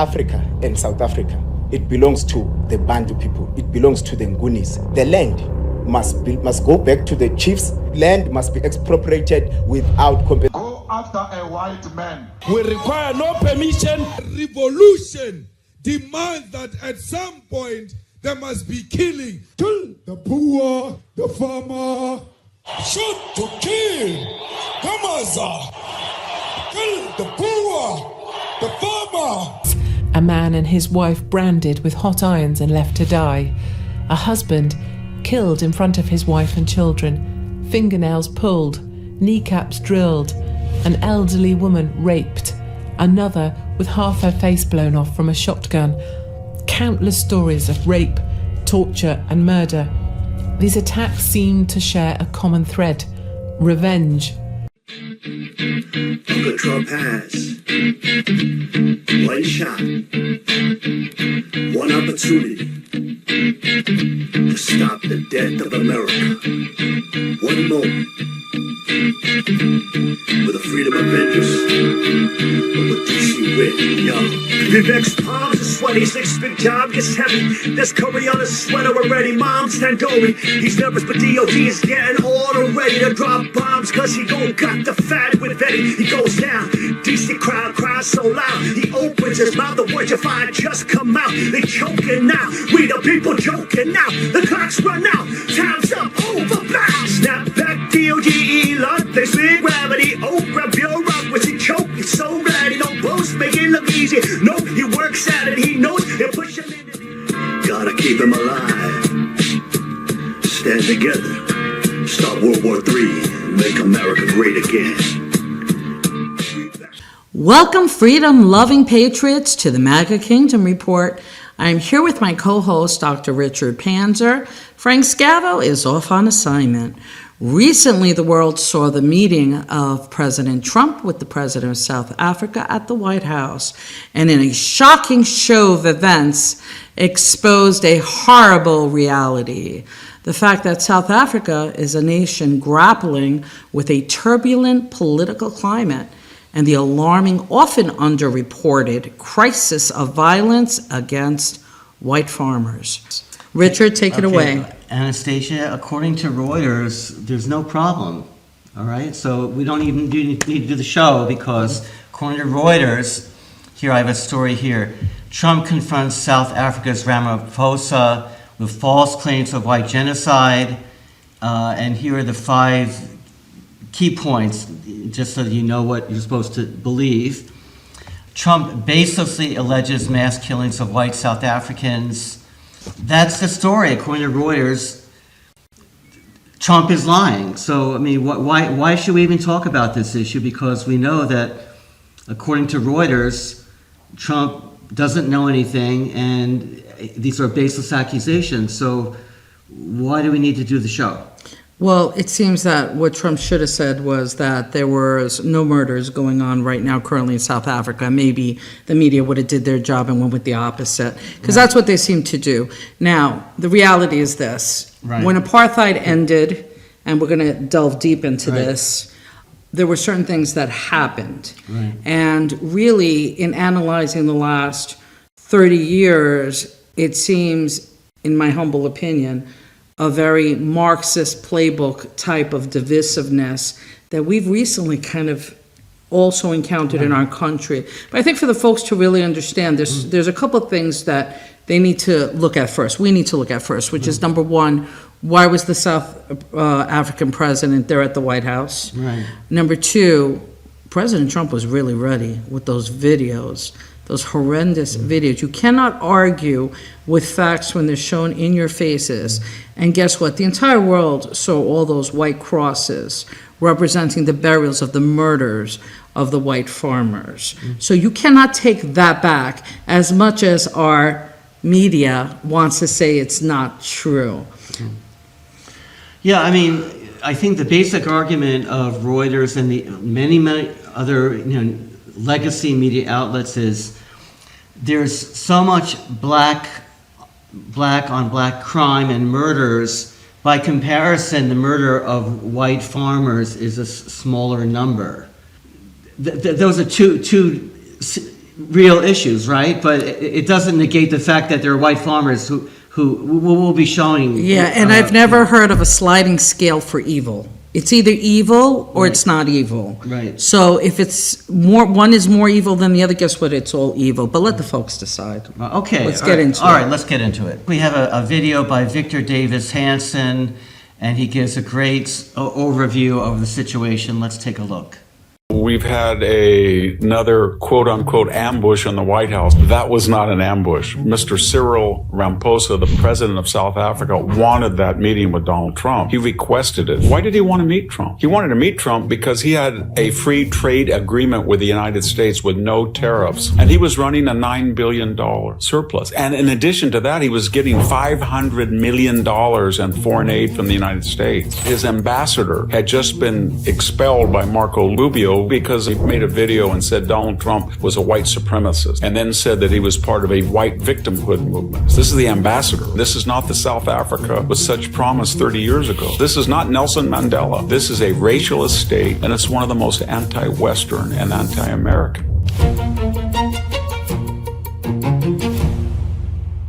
Africa and South Africa, it belongs to the Bantu people. It belongs to the Ngunis. The land must go back to the chiefs. Land must be expropriated without compensation. Go after a white man. We require no permission. Revolution demands that at some point there must be killing. Kill the poor, the farmer. Shoot to kill. Kamaza. Kill the poor, the farmer. A man and his wife branded with hot irons and left to die. A husband killed in front of his wife and children. Fingernails pulled, kneecaps drilled. An elderly woman raped. Another with half her face blown off from a shotgun. Countless stories of rape, torture and murder. These attacks seem to share a common thread: revenge. Uncle Trump has one shot, one opportunity to stop the death of America. One moment with the freedom of vengeance, but with DC writ, yo. Vivek's palms are sweaty, his next big job gets heavy. There's curry on his sweater already, mom's tandoori. He's nervous, but DOD is getting order ready to drop bombs, cause he gon' got the fat with Eddie. He goes down, DC crowd cries so loud. He opens his mouth, the words you find just come out. They choking now, we the people joking now. The clock's run out, time's up, over, back. Snap back, DOGE, Lord, they spin gravity. Oprah, bureaucracy, choke, he's so ready. Don't boast, make it look easy. No, he works at it, he knows, he'll push him in the... Gotta keep him alive. Stand together. Stop World War III. Make America great again. Welcome, freedom-loving patriots, to the MAGA Kingdom Report. I'm here with my co-host, Dr. Richard Panzer. Frank Scavo is off on assignment. Recently, the world saw the meeting of President Trump with the President of South Africa at the White House, and in a shocking show of events, exposed a horrible reality. The fact that South Africa is a nation grappling with a turbulent political climate and the alarming, often underreported crisis of violence against white farmers. Richard, take it away. Anastasia, according to Reuters, there's no problem, all right? So we don't even need to do the show because according to Reuters, here I have a story here. Trump confronts South Africa's Ramaphosa with false claims of white genocide, and here are the 5 key points, just so that you know what you're supposed to believe. Trump baselessly alleges mass killings of white South Africans. That's the story, according to Reuters. Trump is lying. So, I mean, why should we even talk about this issue? Because we know that, according to Reuters, Trump doesn't know anything, and these are baseless accusations. So why do we need to do the show? Well, it seems that what Trump should have said was that there was no murders going on right now currently in South Africa. Maybe the media would have did their job and went with the opposite, because that's what they seem to do. Now, the reality is this. Right. When apartheid ended, and we're going to delve deep into this, there were certain things that happened. Right. And really, in analyzing the last 30 years, it seems, in my humble opinion, a very Marxist playbook type of divisiveness that we've recently kind of also encountered in our country. But I think for the folks to really understand this, there's a couple of things that they need to look at first. We need to look at first, which is number one, why was the South African president there at the White House? Right. Number two, President Trump was really ready with those videos. Those horrendous videos. You cannot argue with facts when they're shown in your faces. And guess what? The entire world saw all those white crosses representing the burials of the murders of the white farmers. So you cannot take that back, as much as our media wants to say it's not true. Yeah, I mean, I think the basic argument of Reuters and the many other, legacy media outlets is there's so much black on black crime and murders. By comparison, the murder of white farmers is a smaller number. Those are two real issues, right? But it doesn't negate the fact that there are white farmers who will be showing. Yeah, and I've never heard of a sliding scale for evil. It's either evil or it's not evil. Right. So if it's more, one is more evil than the other, guess what? It's all evil. But let the folks decide. Okay. Let's get into it. All right, let's get into it. We have a video by Victor Davis Hanson, and he gives a great overview of the situation. Let's take a look. We've had another quote-unquote ambush on the White House. That was not an ambush. Mr. Cyril Ramaphosa, the president of South Africa, wanted that meeting with Donald Trump. He requested it. Why did he want to meet Trump? He wanted to meet Trump because he had a free trade agreement with the United States with no tariffs. And he was running a $9 billion surplus. And in addition to that, he was getting $500 million in foreign aid from the United States. His ambassador had just been expelled by Marco Rubio because he made a video and said Donald Trump was a white supremacist, and then said that he was part of a white victimhood movement. This is the ambassador. This is not the South Africa with such promise 30 years ago. This is not Nelson Mandela. This is a racialist state, and it's one of the most anti-Western and anti-American.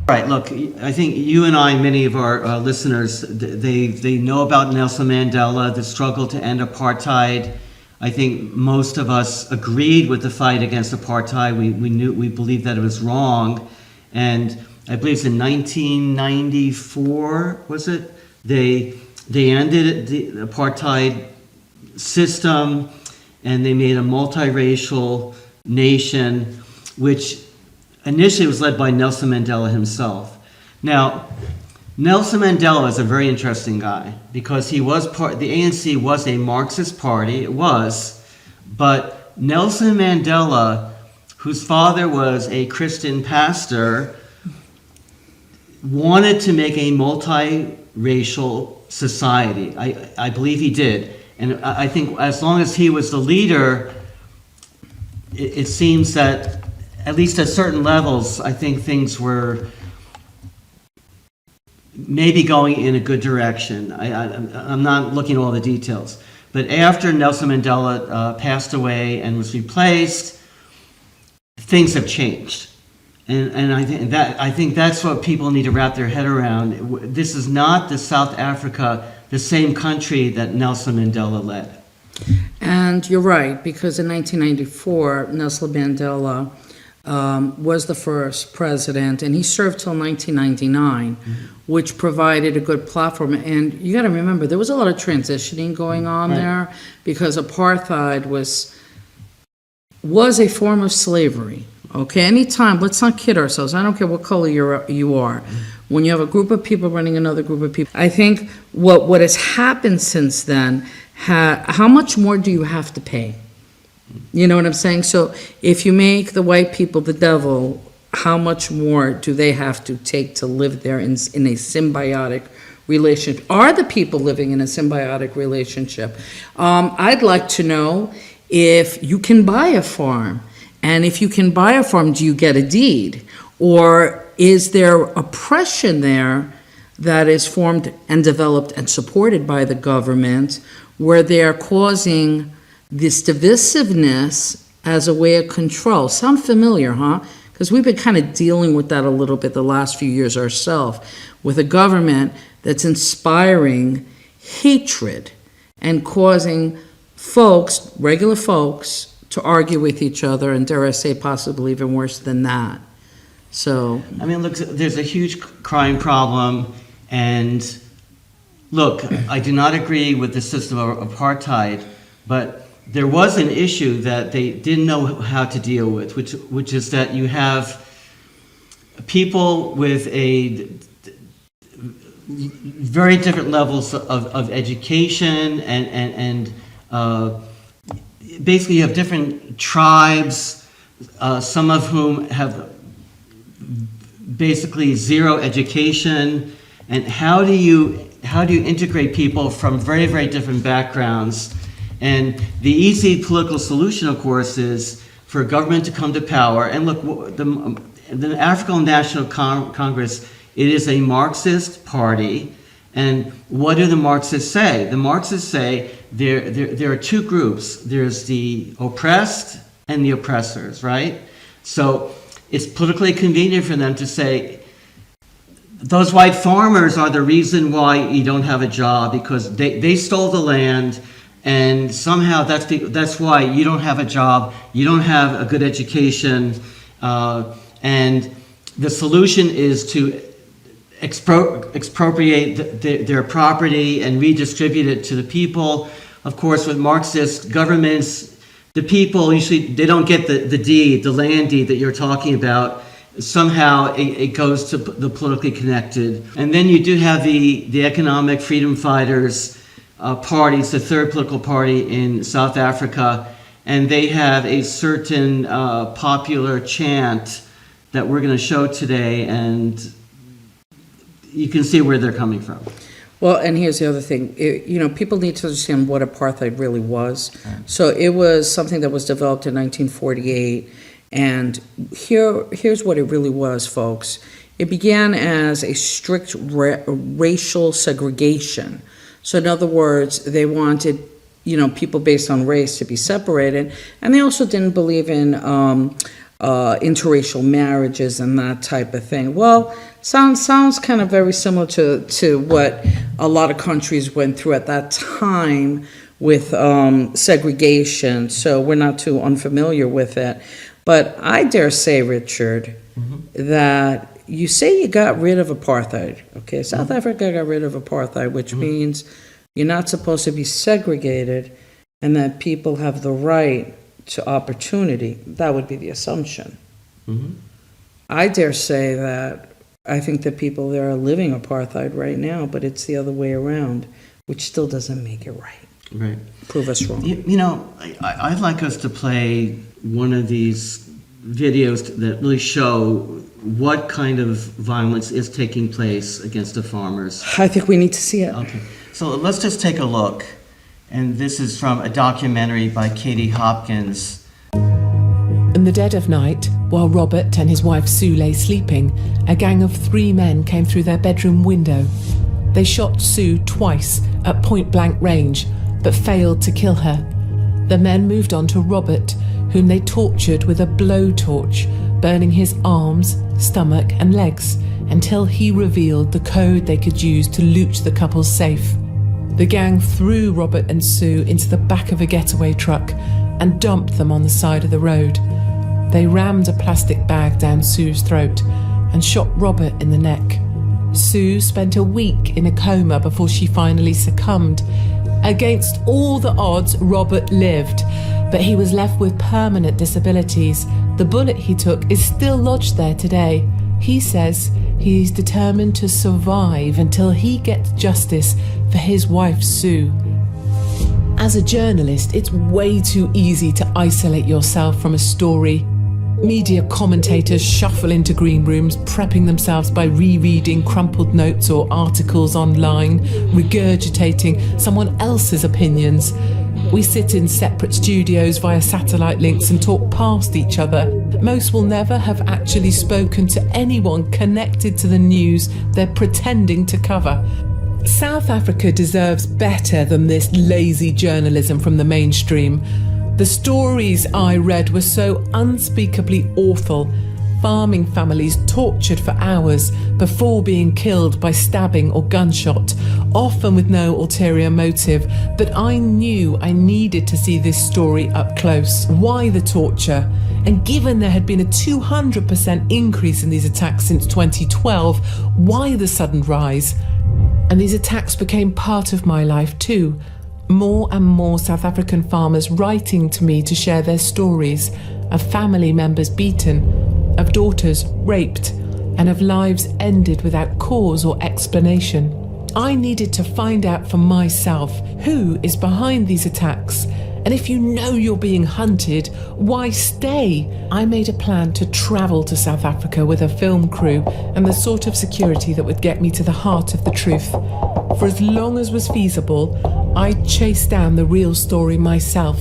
Right, look, I think you and I, many of our listeners, they know about Nelson Mandela, the struggle to end apartheid. I think most of us agreed with the fight against apartheid. We believed that it was wrong. And I believe it's in 1994, was it? They ended the apartheid system, and they made a multiracial nation, which initially was led by Nelson Mandela himself. Now, Nelson Mandela is a very interesting guy because he was the ANC was a Marxist party, it was, but Nelson Mandela, whose father was a Christian pastor, wanted to make a multiracial society. I believe he did. And I think as long as he was the leader, it seems that at least at certain levels, I think things were maybe going in a good direction. I'm not looking at all the details. But after Nelson Mandela passed away and was replaced, things have changed. And I think that's what people need to wrap their head around. This is not the South Africa, the same country that Nelson Mandela led. And you're right, because in 1994, Nelson Mandela was the first president, and he served till 1999, which provided a good platform. And you got to remember, there was a lot of transitioning going on there, because apartheid was a form of slavery. Okay, anytime, let's not kid ourselves. I don't care what color you are. When you have a group of people running another group of people, I think what has happened since then, how much more do you have to pay? You know what I'm saying? So if you make the white people the devil, how much more do they have to take to live there in a symbiotic relationship? Are the people living in a symbiotic relationship? I'd like to know if you can buy a farm. And if you can buy a farm, do you get a deed? Or is there oppression there that is formed and developed and supported by the government where they're causing this divisiveness as a way of control? Sound familiar, huh? Because we've been kind of dealing with that a little bit the last few years ourselves, with a government that's inspiring hatred and causing folks, regular folks, to argue with each other, and dare I say possibly even worse than that. So I mean, look, there's a huge crime problem, and look, I do not agree with the system of apartheid, but there was an issue that they didn't know how to deal with, which is that you have people with a very different levels of education and basically you have different tribes, some of whom have basically zero education. And how do you integrate people from very, very different backgrounds? And the easy political solution, of course, is for a government to come to power. And look, the African National Congress, it is a Marxist party. And what do the Marxists say? The Marxists say there are two groups. There's the oppressed and the oppressors, right? So it's politically convenient for them to say, those white farmers are the reason why you don't have a job, because they stole the land, and somehow that's why you don't have a job, you don't have a good education, and the solution is to expropriate their property and redistribute it to the people. Of course, with Marxist governments, the people usually, they don't get the deed, the land deed that you're talking about. Somehow it goes to the politically connected. And then you do have the economic freedom fighters parties, the third political party in South Africa, and they have a certain popular chant that we're going to show today, and you can see where they're coming from. Well, and here's the other thing. People need to understand what apartheid really was. Right. So it was something that was developed in 1948, and here's what it really was, folks. It began as a strict racial segregation. So in other words, they wanted, people based on race to be separated, and they also didn't believe in interracial marriages and that type of thing. Well, sounds kind of very similar to what a lot of countries went through at that time with segregation, so we're not too unfamiliar with it. But I dare say, Richard, that you say you got rid of apartheid, okay? South Africa got rid of apartheid, which means you're not supposed to be segregated and that people have the right to opportunity. That would be the assumption. I dare say that I think that people there are living apartheid right now, but it's the other way around, which still doesn't make it right. Right. Prove us wrong. I'd like us to play one of these videos that really show what kind of violence is taking place against the farmers. I think we need to see it. Okay. So let's just take a look. And this is from a documentary by Katie Hopkins. In the dead of night, while Robert and his wife Sue lay sleeping, a gang of 3 men came through their bedroom window. They shot Sue twice at point-blank range, but failed to kill her. The men moved on to Robert, whom they tortured with a blowtorch, burning his arms, stomach and legs, until he revealed the code they could use to loot the couple's safe. The gang threw Robert and Sue into the back of a getaway truck and dumped them on the side of the road. They rammed a plastic bag down Sue's throat and shot Robert in the neck. Sue spent a week in a coma before she finally succumbed. Against all the odds, Robert lived, but he was left with permanent disabilities. The bullet he took is still lodged there today. He says he's determined to survive until he gets justice for his wife, Sue. As a journalist, it's way too easy to isolate yourself from a story. Media commentators shuffle into green rooms, prepping themselves by rereading crumpled notes or articles online, regurgitating someone else's opinions. We sit in separate studios via satellite links and talk past each other. Most will never have actually spoken to anyone connected to the news they're pretending to cover. South Africa deserves better than this lazy journalism from the mainstream. The stories I read were so unspeakably awful. Farming families tortured for hours before being killed by stabbing or gunshot, often with no ulterior motive. But I knew I needed to see this story up close. Why the torture? And given there had been a 200% increase in these attacks since 2012, why the sudden rise? And these attacks became part of my life too. More and more South African farmers writing to me to share their stories of family members beaten, of daughters raped, and of lives ended without cause or explanation. I needed to find out for myself who is behind these attacks, and if you know you're being hunted, why stay? I made a plan to travel to South Africa with a film crew and the sort of security that would get me to the heart of the truth. For as long as was feasible, I chased down the real story myself.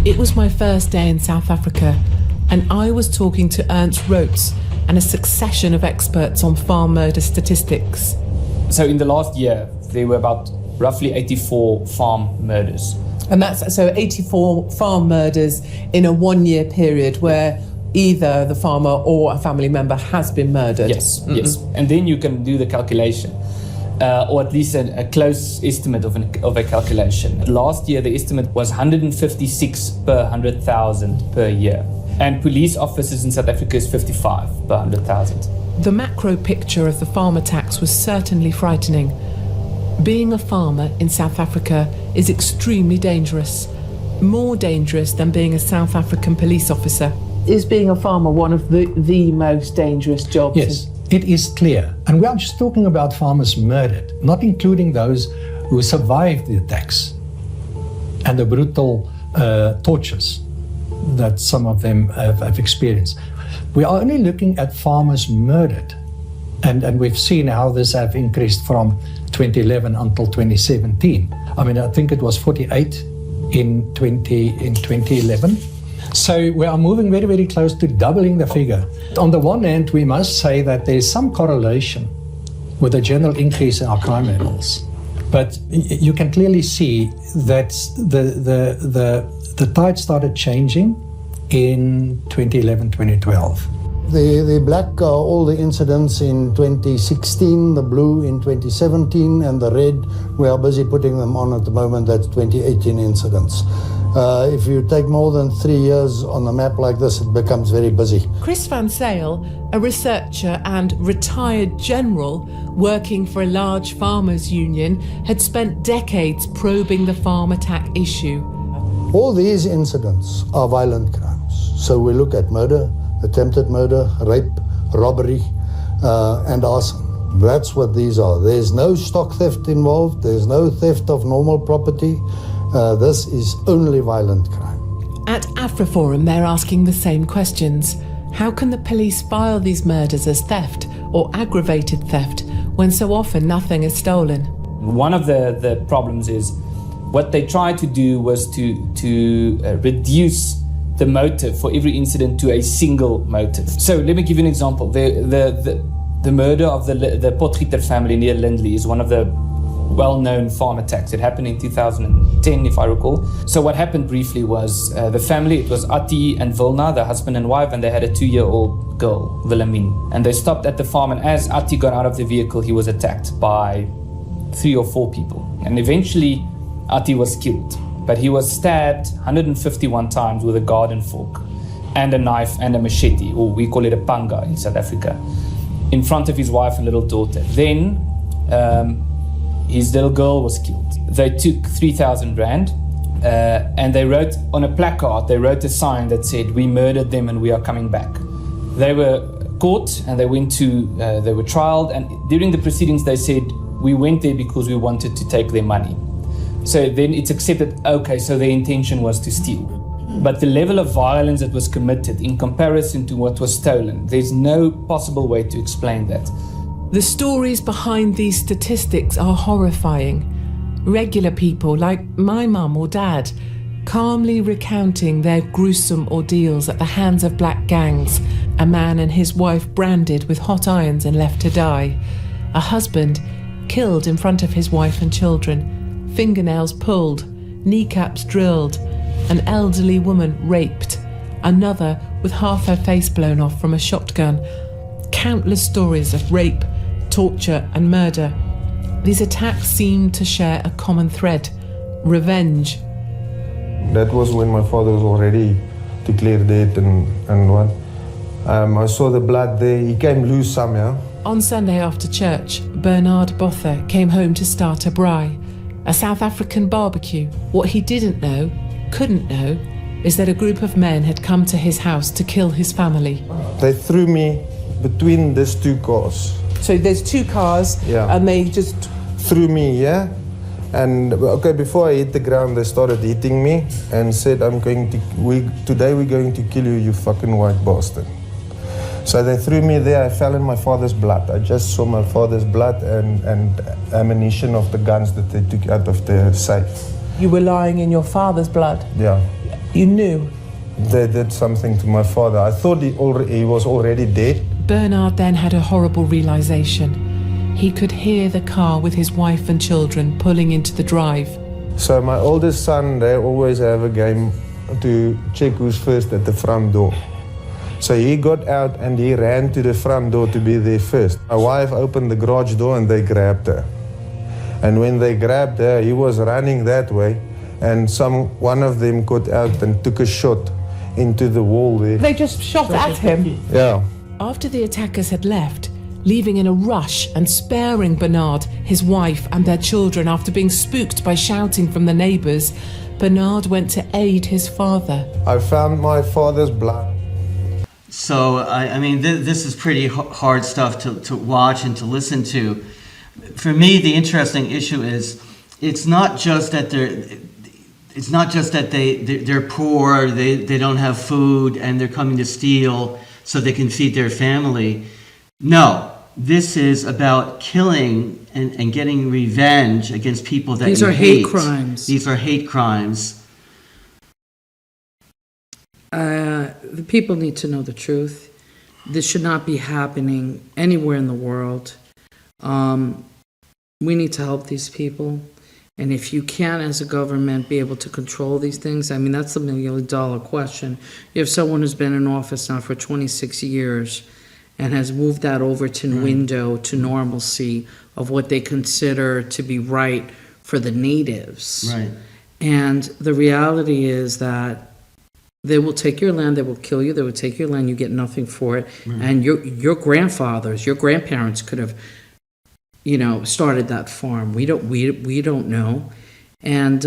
It was my first day in South Africa, and I was talking to Ernst Roets, and a succession of experts on farm murder statistics. So in the last year, there were about roughly 84 farm murders. And that's so 84 farm murders in a 1 year period where either the farmer or a family member has been murdered. Yes, yes. And then you can do the calculation, or at least a close estimate of a calculation. Last year, the estimate was 156 per 100,000 per year. And police officers in South Africa is 55 per 100,000. The macro picture of the farm attacks was certainly frightening. Being a farmer in South Africa is extremely dangerous, more dangerous than being a South African police officer. Is being a farmer one of the most dangerous jobs? Yes, it is clear. And we are just talking about farmers murdered, not including those who survived the attacks and the brutal tortures that some of them have experienced. We are only looking at farmers murdered. And we've seen how this have increased from 2011 until 2017. I mean, I think it was 48 in 2011. So we are moving very, very close to doubling the figure. On the one hand, we must say that there is some correlation with the general increase in our crime levels. But you can clearly see that the tide started changing in 2011, 2012. The black are all the incidents in 2016, the blue in 2017, and the red, we are busy putting them on at the moment, that's 2018 incidents. If you take more than 3 years on a map like this, it becomes very busy. Chris Van Zyl, a researcher and retired general working for a large farmers' union, had spent decades probing the farm attack issue. All these incidents are violent crimes. So we look at murder, attempted murder, rape, robbery, and arson. That's what these are. There's no stock theft involved. There's no theft of normal property. This is only violent crime. At AfriForum, they're asking the same questions. How can the police file these murders as theft or aggravated theft when so often nothing is stolen? One of the problems is what they tried to do was to reduce the motive for every incident to a single motive. So let me give you an example. The murder of the Potgieter family near Lindley is one of the well-known farm attacks. It happened in 2010, if I recall. So what happened briefly was the family, it was Atti and Vilna, the husband and wife, and they had a 2-year-old girl, Wilhelmine. And they stopped at the farm, and as Atti got out of the vehicle, he was attacked by 3 or 4 people. And eventually, Atti was killed. But he was stabbed 151 times with a garden fork and a knife and a machete, or we call it a panga in South Africa, in front of his wife and little daughter. Then his little girl was killed. They took 3,000 rand and they wrote on a placard, they wrote a sign that said, "We murdered them and we are coming back." They were caught and they were trialed, and during the proceedings they said, "We went there because we wanted to take their money." So then it's accepted, okay, so their intention was to steal. But the level of violence that was committed in comparison to what was stolen, there's no possible way to explain that. The stories behind these statistics are horrifying. Regular people like my mum or dad, calmly recounting their gruesome ordeals at the hands of black gangs, a man and his wife branded with hot irons and left to die, a husband killed in front of his wife and children, fingernails pulled, kneecaps drilled, an elderly woman raped, another with half her face blown off from a shotgun. Countless stories of rape, torture and murder. These attacks seem to share a common thread: revenge. That was when my father was already declared dead and what. I saw the blood there. He came loose somehow. On Sunday after church, Bernard Botha came home to start a braai, a South African barbecue. What he couldn't know, is that a group of men had come to his house to kill his family. They threw me between these 2 cars. So there's 2 cars, yeah. And they just threw me, yeah. And okay, before I hit the ground, they started hitting me and said, today we're going to kill you, you fucking white bastard. So they threw me there. I fell in my father's blood. I just saw my father's blood and ammunition of the guns that they took out of the safe. You were lying in your father's blood? Yeah. You knew? They did something to my father. I thought he was already dead. Bernard then had a horrible realization. He could hear the car with his wife and children pulling into the drive. So my oldest son, they always have a game to check who's first at the front door. So he got out and he ran to the front door to be there first. My wife opened the garage door and they grabbed her. And when they grabbed her, he was running that way, and one of them got out and took a shot into the wall there. They just shot at him? Yeah. After the attackers had left, leaving in a rush and sparing Bernard, his wife and their children after being spooked by shouting from the neighbours, Bernard went to aid his father. I found my father's blood. So, I mean, this is pretty hard stuff to watch and to listen to. For me, the interesting issue is it's not just that they're poor, they don't have food, and they're coming to steal so they can feed their family. No, this is about killing and getting revenge against people that These you are hate crimes. These are hate crimes. The people need to know the truth. This should not be happening anywhere in the world. We need to help these people. And if you can, as a government, be able to control these things, I mean, that's the million-dollar question. You have someone who's been in office now for 26 years and has moved that over to window to normalcy of what they consider to be right for the natives. Right. And the reality is that they will take your land, they will kill you, they will take your land, you get nothing for it. Right. And your grandfathers, your grandparents could have, started that farm. We don't know. And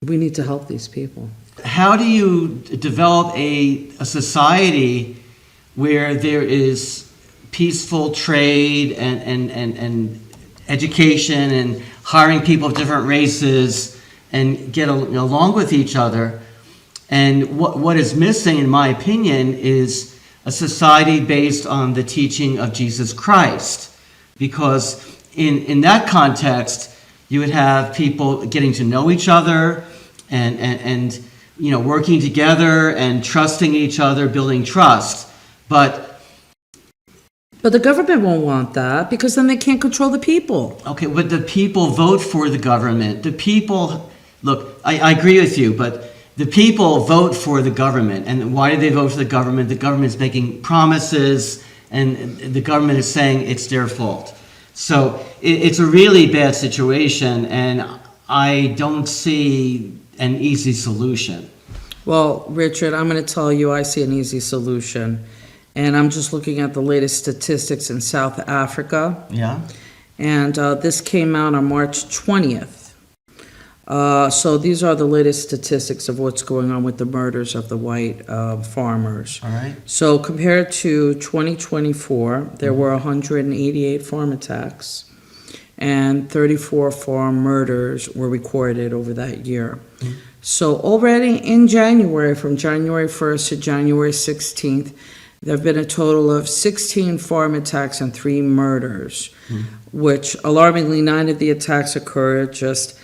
we need to help these people. How do you develop a society where there is peaceful trade and education and hiring people of different races and get along with each other? And what is missing, in my opinion, is a society based on the teaching of Jesus Christ. Because in that context, you would have people getting to know each other and working together and trusting each other, building trust. But the government won't want that, because then they can't control the people. Okay, but the people vote for the government. The people, look, I agree with you, but the people vote for the government. And why do they vote for the government? The government's making promises, and the government is saying it's their fault. So it's a really bad situation, and I don't see an easy solution. Well, Richard, I'm going to tell you I see an easy solution. And I'm just looking at the latest statistics in South Africa. Yeah. And this came out on March 20th. So these are the latest statistics of what's going on with the murders of the white farmers. All right. So compared to 2024, there were 188 farm attacks and 34 farm murders were recorded over that year. So already in January, from January 1st to January 16th, there have been a total of 16 farm attacks and 3 murders, which alarmingly 9 of the attacks occurred just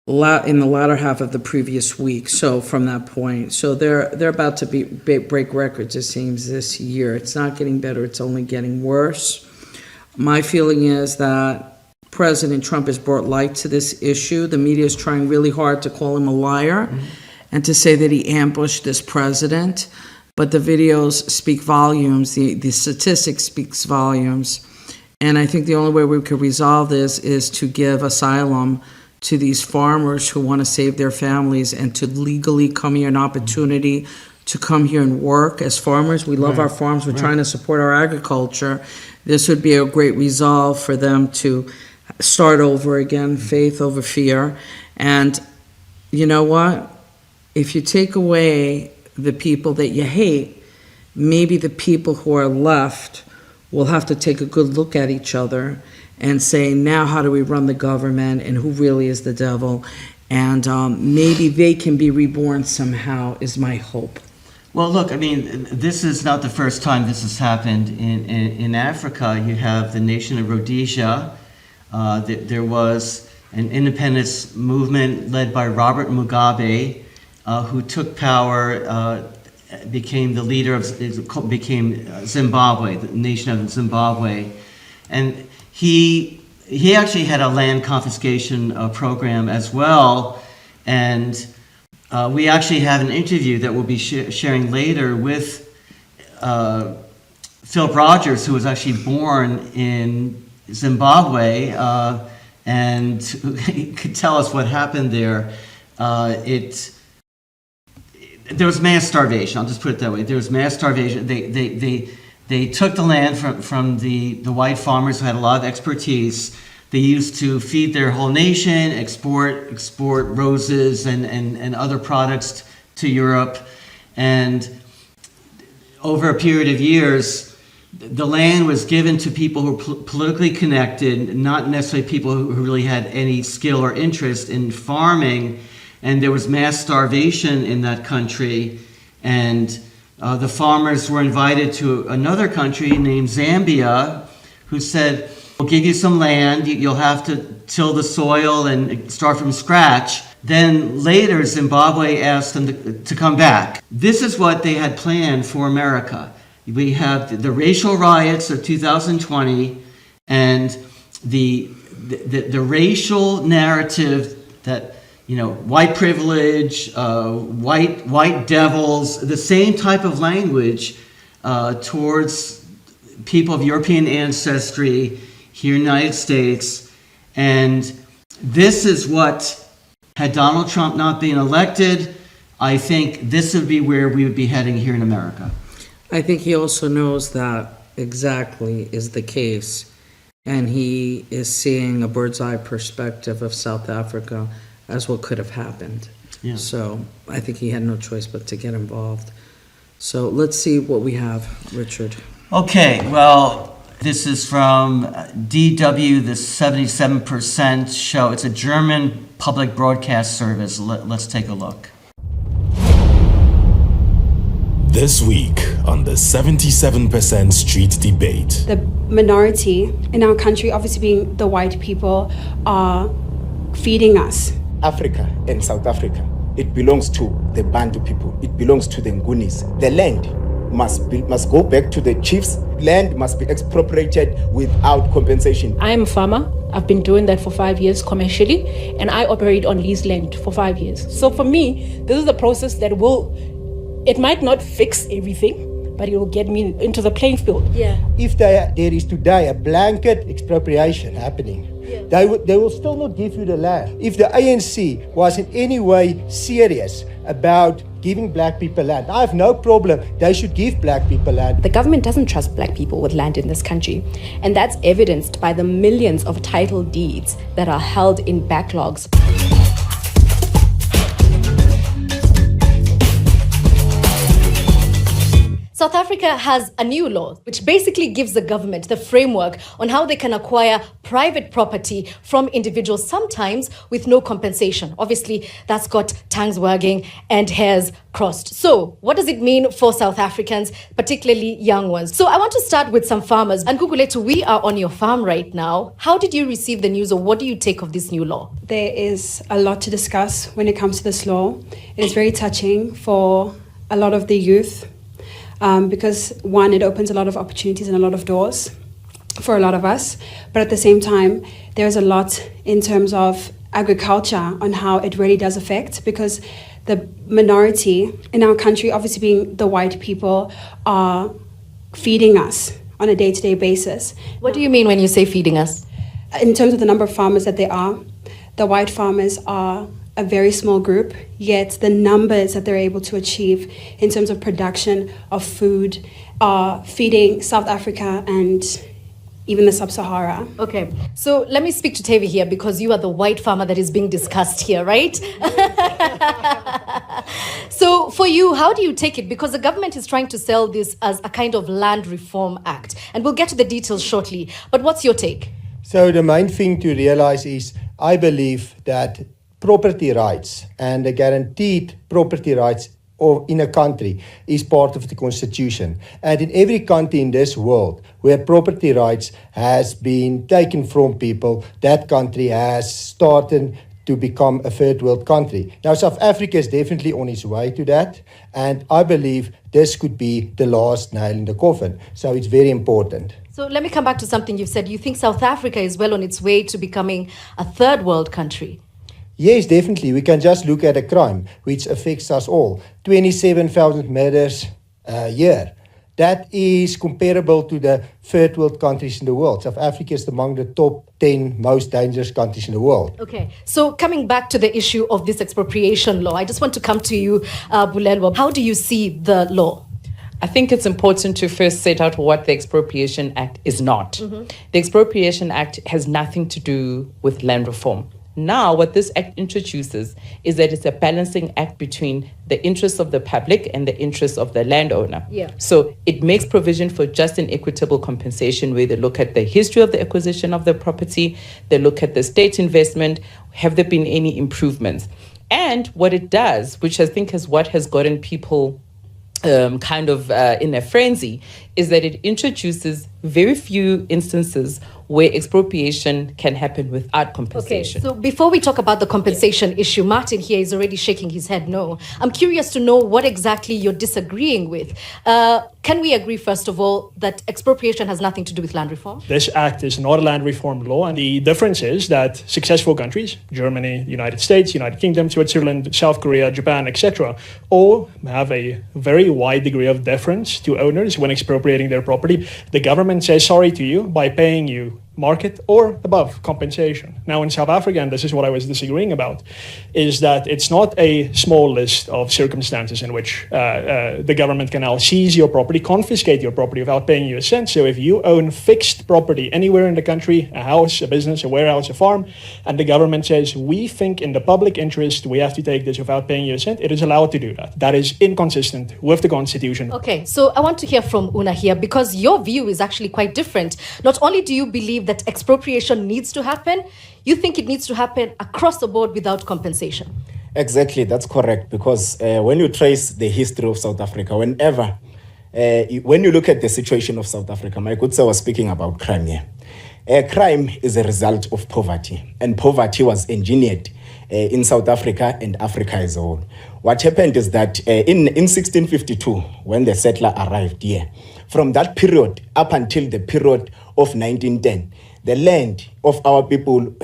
in the latter half of the previous week. So from that point, so they're about to break records, it seems, this year. It's not getting better, it's only getting worse. My feeling is that President Trump has brought light to this issue. The media is trying really hard to call him a liar and to say that he ambushed this president. But the videos speak volumes, the statistics speaks volumes. And I think the only way we could resolve this is to give asylum to these farmers who want to save their families and to legally come here, an opportunity to come here and work as farmers. We love our farms. We're trying to support our agriculture. This would be a great resolve for them to start over again, faith over fear. And you know what? If you take away the people that you hate, maybe the people who are left will have to take a good look at each other and say, now how do we run the government and who really is the devil? And maybe they can be reborn somehow, is my hope. Well, look, I mean, this is not the first time this has happened in Africa. You have the nation of Rhodesia. There was an independence movement led by Robert Mugabe, who took power became the leader of, became Zimbabwe, the nation of Zimbabwe. And he actually had a land confiscation program as well. And we actually have an interview that we'll be sharing later with Philip Rogers, who was actually born in Zimbabwe, and he could tell us what happened there. There was mass starvation. I'll just put it that way. There was mass starvation. They took the land from the white farmers who had a lot of expertise. They used to feed their whole nation, export roses and other products to Europe. And over a period of years, the land was given to people who were politically connected, not necessarily people who really had any skill or interest in farming. And there was mass starvation in that country. And the farmers were invited to another country named Zambia, who said, we'll give you some land, you'll have to till the soil and start from scratch. Then later, Zimbabwe asked them to come back. This is what they had planned for America. We have the racial riots of 2020 and the racial narrative that, you know, white privilege, white devils, the same type of language towards people of European ancestry here in the United States. And this is what, had Donald Trump not been elected, I think this would be where we would be heading here in America. I think he also knows that exactly is the case. And he is seeing a bird's eye perspective of South Africa as what could have happened. Yeah. So I think he had no choice but to get involved. So let's see what we have, Richard. Okay, well, this is from DW, the 77% show. It's a German public broadcast service. Let's take a look. This week on the 77% Street Debate. The minority in our country, obviously being the white people, are feeding us. Africa and South Africa, it belongs to the Bantu people. It belongs to the Ngunis. The land must go back to the chiefs. Land must be expropriated without compensation. I am a farmer. I've been doing that for 5 years commercially, and I operate on leased land for 5 years. So for me, this is the process that it might not fix everything, but it will get me into the playing field. Yeah. If there is today a blanket expropriation happening, they will still not give you the land. If the ANC was in any way serious about giving black people land, I have no problem. They should give black people land. The government doesn't trust black people with land in this country. And that's evidenced by the millions of title deeds that are held in backlogs. South Africa has a new law which basically gives the government the framework on how they can acquire private property from individuals, sometimes with no compensation. Obviously, that's got tongues wagging and hairs crossed. So what does it mean for South Africans, particularly young ones? So I want to start with some farmers. And Guguletu, we are on your farm right now. How did you receive the news, or what do you take of this new law? There is a lot to discuss when it comes to this law. It is very touching for a lot of the youth. Because one, it opens a lot of opportunities and a lot of doors for a lot of us. But at the same time, there's a lot in terms of agriculture on how it really does affect, because the minority in our country, obviously being the white people, are feeding us on a day-to-day basis. What do you mean when you say feeding us? In terms of the number of farmers that there are, the white farmers are a very small group, yet the numbers that they're able to achieve in terms of production of food are feeding South Africa and even the Sub-Sahara. Okay, so let me speak to Tevi here, because you are the white farmer that is being discussed here, right? So for you, how do you take it? Because the government is trying to sell this as a kind of land reform act, and we'll get to the details shortly. But what's your take? So the main thing to realize is, I believe that property rights and the guaranteed property rights in a country is part of the constitution. And in every country in this world where property rights has been taken from people, that country has started to become a third world country. Now, South Africa is definitely on its way to that, and I believe this could be the last nail in the coffin. So it's very important. So let me come back to something you've said. You think South Africa is well on its way to becoming a third world country? Yes, definitely. We can just look at a crime which affects us all. 27,000 murders a year. That is comparable to the third world countries in the world. South Africa is among the top 10 most dangerous countries in the world. Okay, so coming back to the issue of this expropriation law, I just want to come to you, Bulelwa. How do you see the law? I think it's important to first set out what the Expropriation Act is not. The Expropriation Act has nothing to do with land reform. Now, what this act introduces is that it's a balancing act between the interests of the public and the interests of the landowner. Yeah. So it makes provision for just and equitable compensation where they look at the history of the acquisition of the property, they look at the state investment, have there been any improvements? And what it does, which I think is what has gotten people in a frenzy, is that it introduces very few instances where expropriation can happen without compensation. Okay, so before we talk about the compensation issue, Martin here is already shaking his head no. I'm curious to know what exactly you're disagreeing with. Can we agree, first of all, that expropriation has nothing to do with land reform? This act is not a land reform law, and the difference is that successful countries, Germany, United States, United Kingdom, Switzerland, South Korea, Japan, etc., all have a very wide degree of deference to owners when expropriating their property. The government says sorry to you by paying you market or above compensation. Now in South Africa, and this is what I was disagreeing about, is that it's not a small list of circumstances in which the government can now seize your property, confiscate your property without paying you a cent. So if you own fixed property anywhere in the country, a house, a business, a warehouse, a farm, and the government says, we think in the public interest we have to take this without paying you a cent, it is allowed to do that. That is inconsistent with the Constitution. Okay, so I want to hear from Una here, because your view is actually quite different. Not only do you believe that expropriation needs to happen, you think it needs to happen across the board without compensation. Exactly, that's correct. Because when you trace the history of South Africa, when you look at the situation of South Africa, my good sir was speaking about crime here. Crime is a result of poverty, and poverty was engineered in South Africa and Africa as a whole. What happened is that in 1652, when the settler arrived here, from that period up until the period of 1910, the land of our people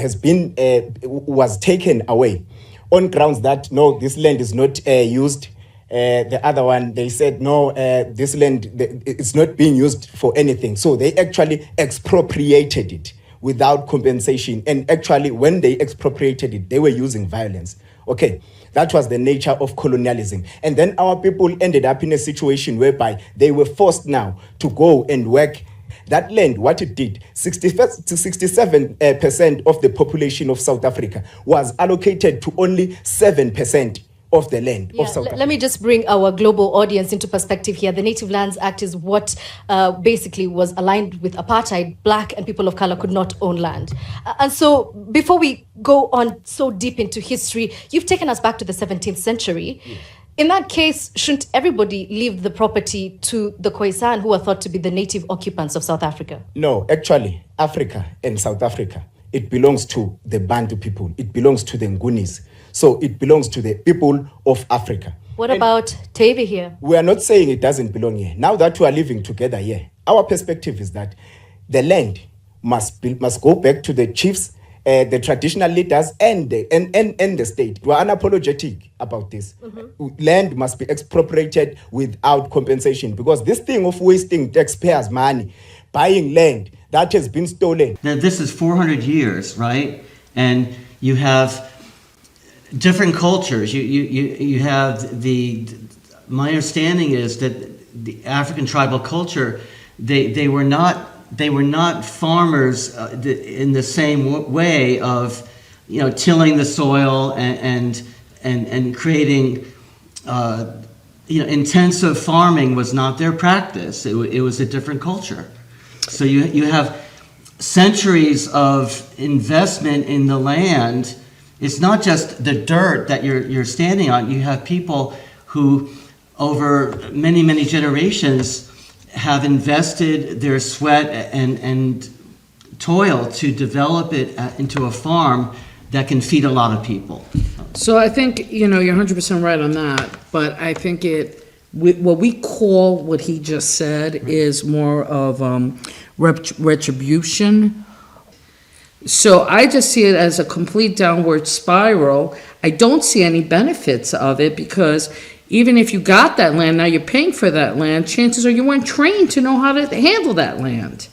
was taken away on grounds that, no, this land is not used. The other one, they said, no, this land is not being used for anything. So they actually expropriated it without compensation. And actually, when they expropriated it, they were using violence. Okay, that was the nature of colonialism. And then our people ended up in a situation whereby they were forced now to go and work. That land, what it did, 67% of the population of South Africa was allocated to only 7% of the land of South Africa. Let me just bring our global audience into perspective here. The Native Lands Act is what basically was aligned with apartheid. Black and people of color could not own land. And so before we go on so deep into history, you've taken us back to the 17th century. Yes. In that case, shouldn't everybody leave the property to the Khoisan, who are thought to be the native occupants of South Africa? No, actually, Africa and South Africa, it belongs to the Bantu people. It belongs to the Ngunis. So it belongs to the people of Africa. What about Tevi here? We are not saying it doesn't belong here. Now that we are living together here, our perspective is that the land must go back to the chiefs, the traditional leaders, and the state. We are unapologetic about this. Land must be expropriated without compensation, because this thing of wasting taxpayers' money, buying land that has been stolen. Now, this is 400 years, right? And you have different cultures. You have my understanding is that the African tribal culture, they were not farmers in the same way of, tilling the soil and creating, intensive farming was not their practice. It was a different culture. So you have centuries of investment in the land. It's not just the dirt that you're standing on. You have people who, over many, many generations, have invested their sweat and toil to develop it into a farm that can feed a lot of people. So I think, you're 100% right on that, but I think what we call what he just said is more of retribution. So I just see it as a complete downward spiral. I don't see any benefits of it because even if you got that land, now you're paying for that land, chances are you weren't trained to know how to handle that land.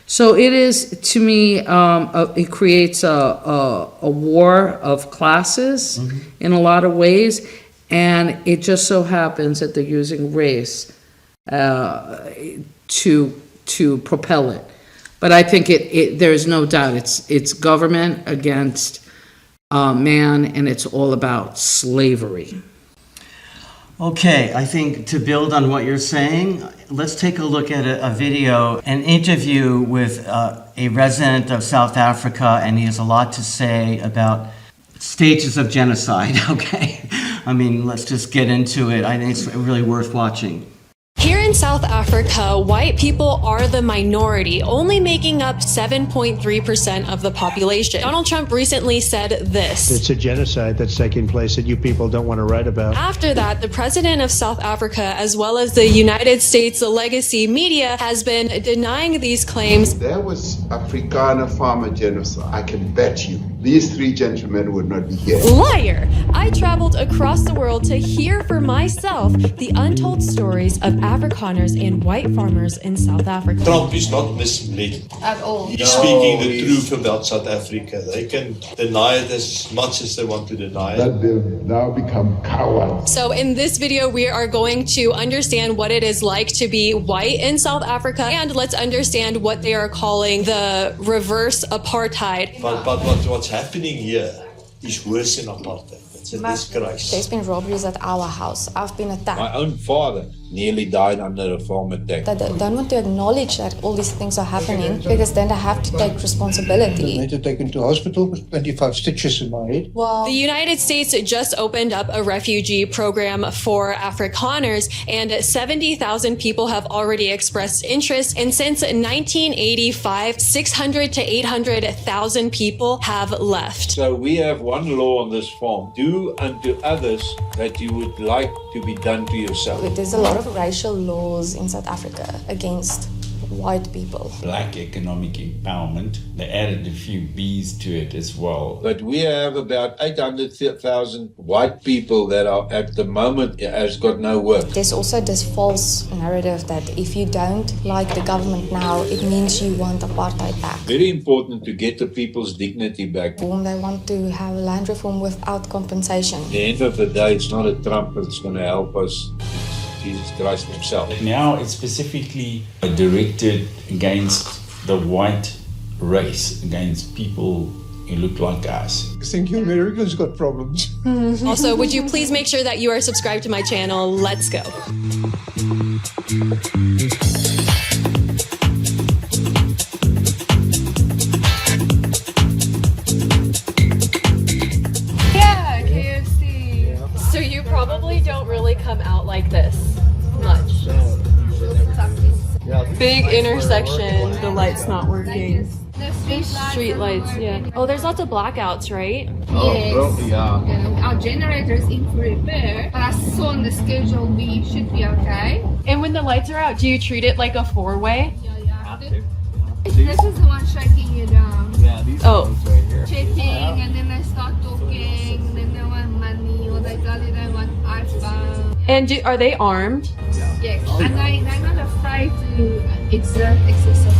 So it is, to me, it creates a war of classes in a lot of ways, and it just so happens that they're using race to propel it. But I think there's no doubt it's government against man, and it's all about slavery. Okay, I think to build on what you're saying, let's take a look at a video, an interview with a resident of South Africa, and he has a lot to say about stages of genocide, okay? I mean, let's just get into it. I think it's really worth watching. Here in South Africa, white people are the minority, only making up 7.3% of the population. Donald Trump recently said this. It's a genocide that's taking place that you people don't want to write about. After that, the president of South Africa, as well as the United States legacy media, has been denying these claims. There was Afrikaner farmer genocide. I can bet you these three gentlemen would not be here. Liar! I traveled across the world to hear for myself the untold stories of Afrikaners and white farmers in South Africa. Trump is not misled At all. He's speaking the truth about South Africa. They can deny it as much as they want to deny it. That they've now become cowards. So in this video, we are going to understand what it is like to be white in South Africa, and let's understand what they are calling the reverse apartheid. But what's happening here is worse than apartheid. It's a disgrace. There's been robberies at our house. I've been attacked. My own father nearly died under a farm attack. They don't want to acknowledge that all these things are happening because then they have to take responsibility. I need to take him to hospital with 25 stitches in my head. Well, the United States just opened up a refugee program for Afrikaners, and 70,000 people have already expressed interest. And since 1985, 600 to 800,000 people have left. So we have one law on this farm. Do unto others that you would like to be done to yourself. There's a lot of racial laws in South Africa against white people. Black economic empowerment. They added a few B's to it as well. But we have about 800,000 white people that are at the moment has got no work. There's also this false narrative that if you don't like the government now, it means you want apartheid back. Very important to get the people's dignity back. They want to have land reform without compensation. At the end of the day, it's not a Trump that's going to help us. Jesus Christ himself. Now it's specifically directed against the white race, against people who look like us. I think you Americans got problems. Also, would you please make sure that you are subscribed to my channel? Let's go. Yeah, KFC. So you probably don't really come out like this much. Big intersection, the light's not working. Street lights, yeah. Oh, there's lots of blackouts, right? Yes. Our generator is in for repair, but as saw on the schedule, we should be okay. And when the lights are out, do you treat it like a four-way? This is the one shaking you down. Yeah, these ones right here. Checking, and then they start talking, and then they want money, or they tell you they want iPhone. And are they armed? Yes, and they're not afraid to exert excessive.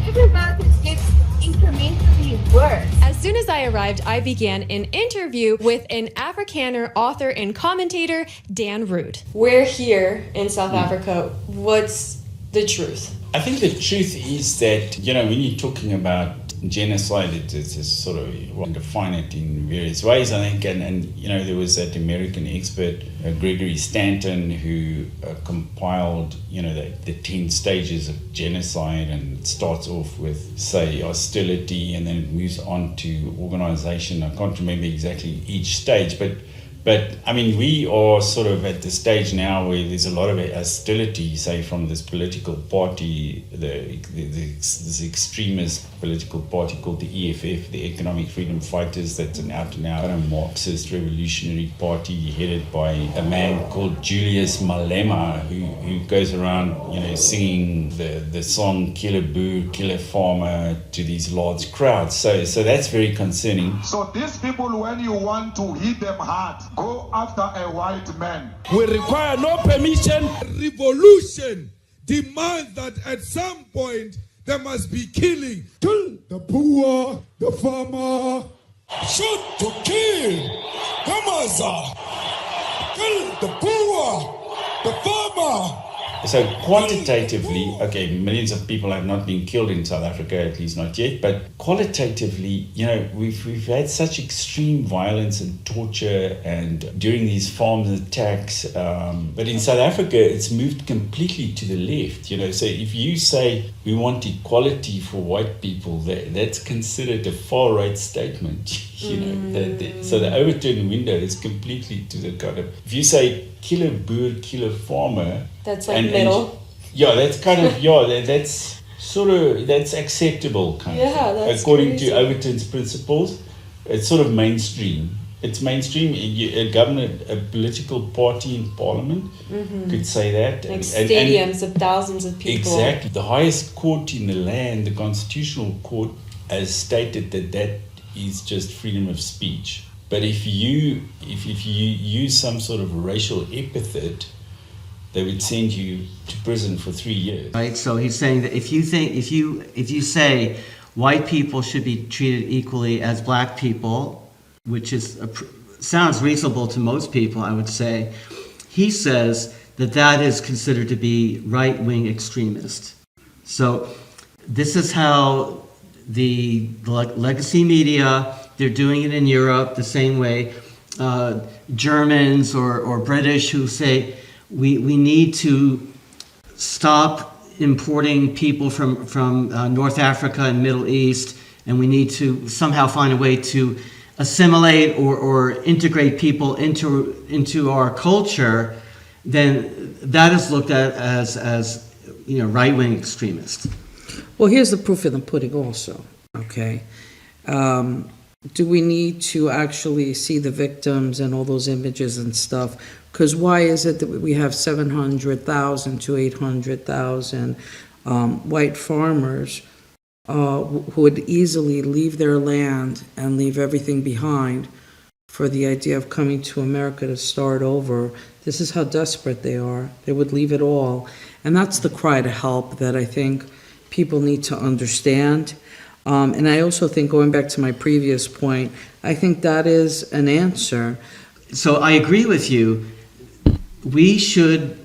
Everybody gets incrementally worse. As soon as I arrived, I began an interview with an Afrikaner author and commentator, Dan Root. We're here in South Africa. What's the truth? I think the truth is that, when you're talking about genocide, it's sort of, you want to define it in various ways, I think. And there was that American expert, Gregory Stanton, who compiled, the 10 stages of genocide, and it starts off with, say, hostility, and then it moves on to organization. I can't remember exactly each stage, but I mean, we are sort of at the stage now where there's a lot of hostility, say, from this political party, this extremist political party called the EFF, the Economic Freedom Fighters. That's an out-and-out kind of Marxist revolutionary party headed by a man called Julius Malema, who goes around, singing the song "Kill a Boer, Kill a Farmer" to these large crowds. So that's very concerning. So these people, when you want to hit them hard, go after a white man. We require no permission. Revolution demands that at some point there must be killing. Kill the poor, the farmer. Shoot to kill. Kamaza. Kill the poor, the farmer. So quantitatively, okay, millions of people have not been killed in South Africa, at least not yet. But qualitatively, we've had such extreme violence and torture and during these farms attacks. But in South Africa, it's moved completely to the left. So if you say we want equality for white people, that's considered a far right statement. So the overturned window is completely to the kind of. If you say kill a Boer, kill a farmer. That's like middle. That's kind of that's sort of that's acceptable kind of thing. That's according crazy. to Overton's principles. It's sort of mainstream. It's mainstream. A government, a political party in parliament could say that. Like stadiums of thousands of people. Exactly. The highest court in the land, the constitutional court, has stated that is just freedom of speech. But if you use some sort of racial epithet, they would send you to prison for 3 years. Right. So he's saying that if you say white people should be treated equally as black people, which sounds reasonable to most people, I would say, he says that is considered to be right-wing extremist. So this is how the legacy media, they're doing it in Europe the same way. Germans or British who say we need to stop importing people from North Africa and Middle East, and we need to somehow find a way to assimilate or integrate people into our culture, then that is looked at as right-wing extremist. Well, here's the proof in the pudding also, okay? Do we need to actually see the victims and all those images and stuff? Because why is it that we have 700,000 to 800,000 white farmers who would easily leave their land and leave everything behind for the idea of coming to America to start over? This is how desperate they are. They would leave it all. And that's the cry to help that I think people need to understand. And I also think, going back to my previous point, I think that is an answer. So I agree with you. We should,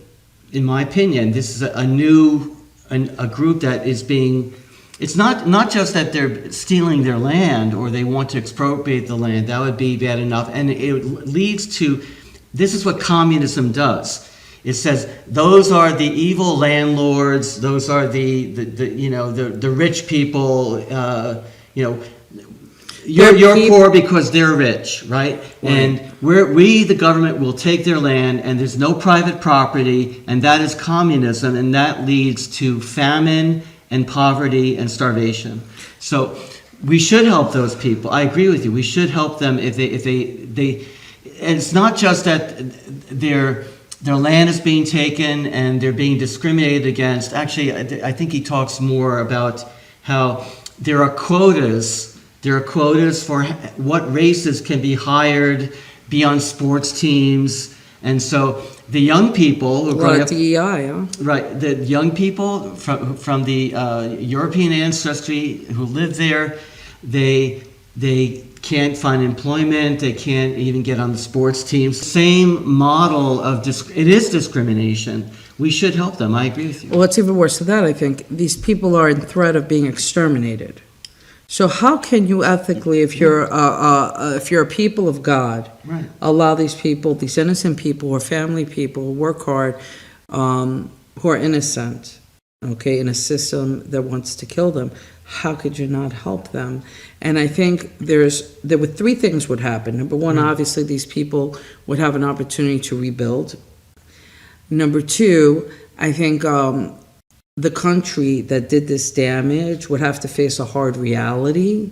in my opinion, this is a group that is being, it's not just that they're stealing their land or they want to expropriate the land. That would be bad enough. And it leads to, this is what communism does. It says those are the evil landlords. Those are the rich people. You're poor because they're rich, right? And we the government will take their land, and there's no private property, and that is communism, and that leads to famine and poverty and starvation. So we should help those people. I agree with you. We should help them if they. And it's not just that their land is being taken and they're being discriminated against. Actually, I think he talks more about how there are quotas. There are quotas for what races can be hired, be on sports teams. And so the young people who grow up, DEI, huh? Right, the young people from the European ancestry who live there, they can't find employment, they can't even get on the sports teams. Same model of, it is discrimination. We should help them, I agree with you. Well, it's even worse than that, I think. These people are in threat of being exterminated. So how can you ethically, if you're a people of God, right, allow these people, these innocent people or family people who work hard, who are innocent, okay, in a system that wants to kill them? How could you not help them? And I think there would three things would happen. Number one, obviously these people would have an opportunity to rebuild. Number two, I think the country that did this damage would have to face a hard reality,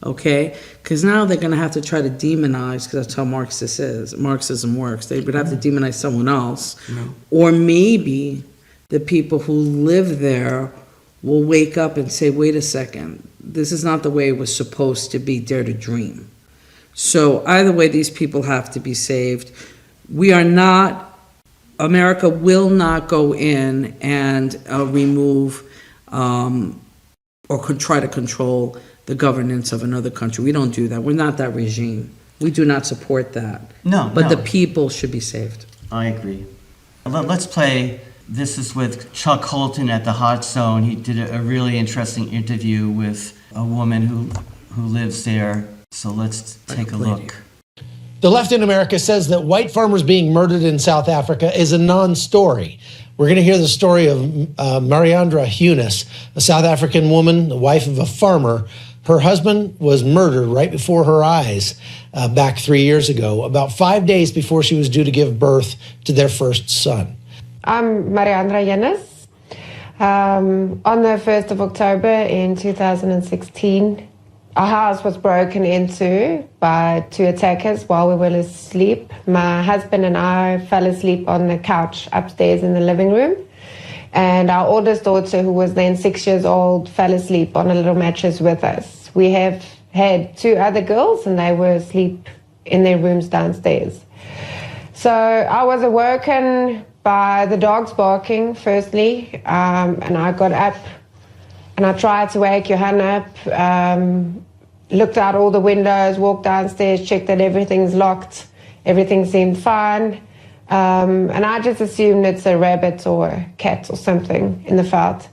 okay? Because now they're going to have to try to demonize, because that's how Marxism works. They would have to demonize someone else. No. Or maybe the people who live there will wake up and say, wait a second, this is not the way it was supposed to be, dare to dream. So either way, these people have to be saved. America will not go in and remove or try to control the governance of another country. We don't do that. We're not that regime. We do not support that. No, But no. the people should be saved. I agree. Let's play. This is with Chuck Holton at the Hot Zone. He did a really interesting interview with a woman who lives there. So let's take a look. The left in America says that white farmers being murdered in South Africa is a non-story. We're going to hear the story of Mariandra Hunis, a South African woman, the wife of a farmer. Her husband was murdered right before her eyes back 3 years ago, about 5 days before she was due to give birth to their first son. I'm Mariandra Hunis. On the 1st of October in 2016, our house was broken into by two attackers while we were asleep. My husband and I fell asleep on the couch upstairs in the living room. And our oldest daughter, who was then 6 years old, fell asleep on a little mattress with us. We have had two other girls and they were asleep in their rooms downstairs. So I was awoken by the dogs barking, firstly, and I got up and I tried to wake Johan up, looked out all the windows, walked downstairs, checked that everything's locked, everything seemed fine, and I just assumed it's a rabbit or a cat or something in the flat.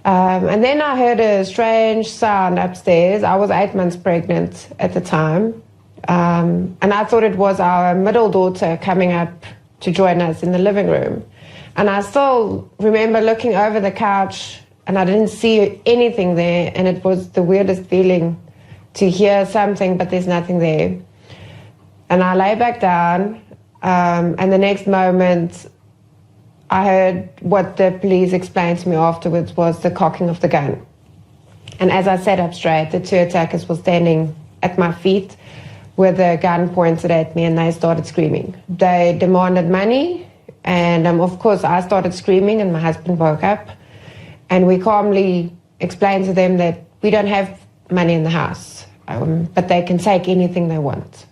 And then I heard a strange sound upstairs. I was 8 months pregnant at the time, and I thought it was our middle daughter coming up to join us in the living room. And I still remember looking over the couch and I didn't see anything there, and it was the weirdest feeling to hear something but there's nothing there. And I lay back down, and the next moment I heard what the police explained to me afterwards was the cocking of the gun. And as I sat up straight, the two attackers were standing at my feet with a gun pointed at me, and they started screaming. They demanded money, and of course I started screaming, and my husband woke up, and we calmly explained to them that we don't have money in the house, but they can take anything they want.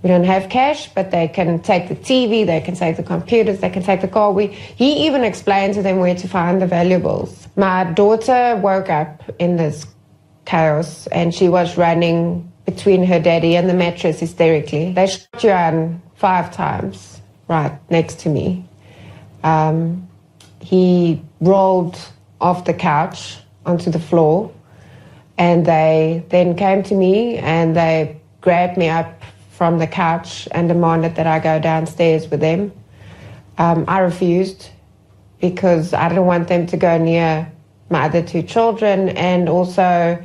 We don't have cash, but they can take the TV, they can take the computers, they can take the car. He even explained to them where to find the valuables. My daughter woke up in this chaos, and she was running between her daddy and the mattress hysterically. They shot Johan 5 times right next to me. He rolled off the couch onto the floor, and they then came to me and they grabbed me up from the couch and demanded that I go downstairs with them. I refused because I didn't want them to go near my other 2 children. And also,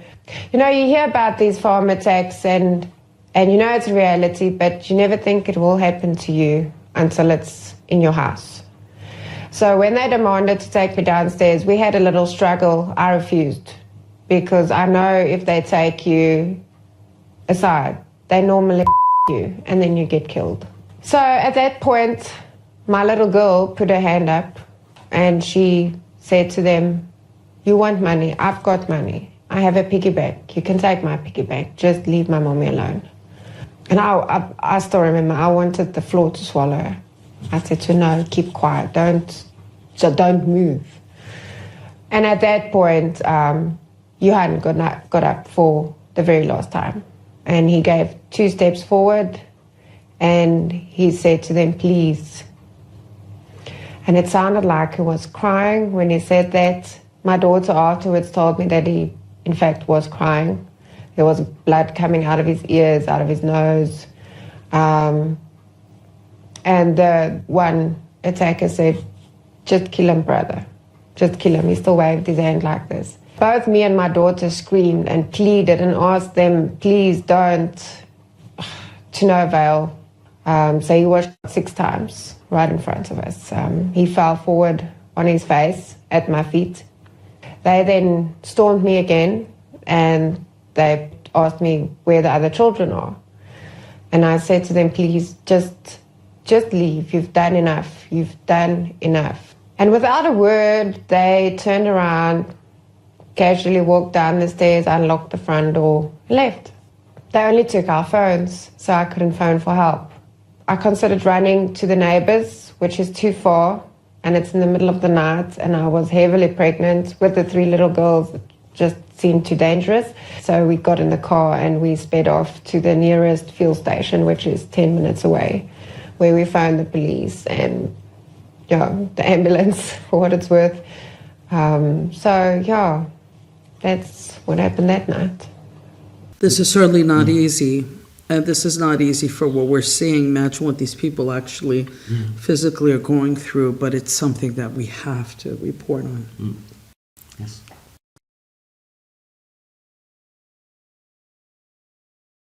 you know, you hear about these farm attacks and you know it's a reality, but you never think it will happen to you until it's in your house. So when they demanded to take me downstairs, we had a little struggle. I refused because I know if they take you aside, they normally you and then you get killed. So at that point, my little girl put her hand up and she said to them, "You want money? I've got money. I have a piggy bank. You can take my piggy bank. Just leave my mommy alone." And I still remember I wanted the floor to swallow her. I said to her, "No, keep quiet. Don't move." And at that point, Johan got up for the very last time. And he gave 2 steps forward and he said to them, "Please." And it sounded like he was crying when he said that. My daughter afterwards told me that he, in fact, was crying. There was blood coming out of his ears, out of his nose. And the one attacker said, "Just kill him, brother. Just kill him." He still waved his hand like this. Both me and my daughter screamed and pleaded and asked them, "Please don't," to no avail. So he was shot 6 times right in front of us. He fell forward on his face at my feet. They then stormed me again, and they asked me where the other children are. And I said to them, please, just leave. You've done enough. You've done enough. And without a word, they turned around, casually walked down the stairs, unlocked the front door, and left. They only took our phones, so I couldn't phone for help. I considered running to the neighbors, which is too far, and it's in the middle of the night, and I was heavily pregnant with the 3 little girls. It just seemed too dangerous. So we got in the car and we sped off to the nearest fuel station, which is 10 minutes away, where we found the police and the ambulance, for what it's worth. That's what happened that night. This is certainly not easy. And this is not easy for what we're seeing. Imagine what these people actually physically are going through, but it's something that we have to report on. Yes.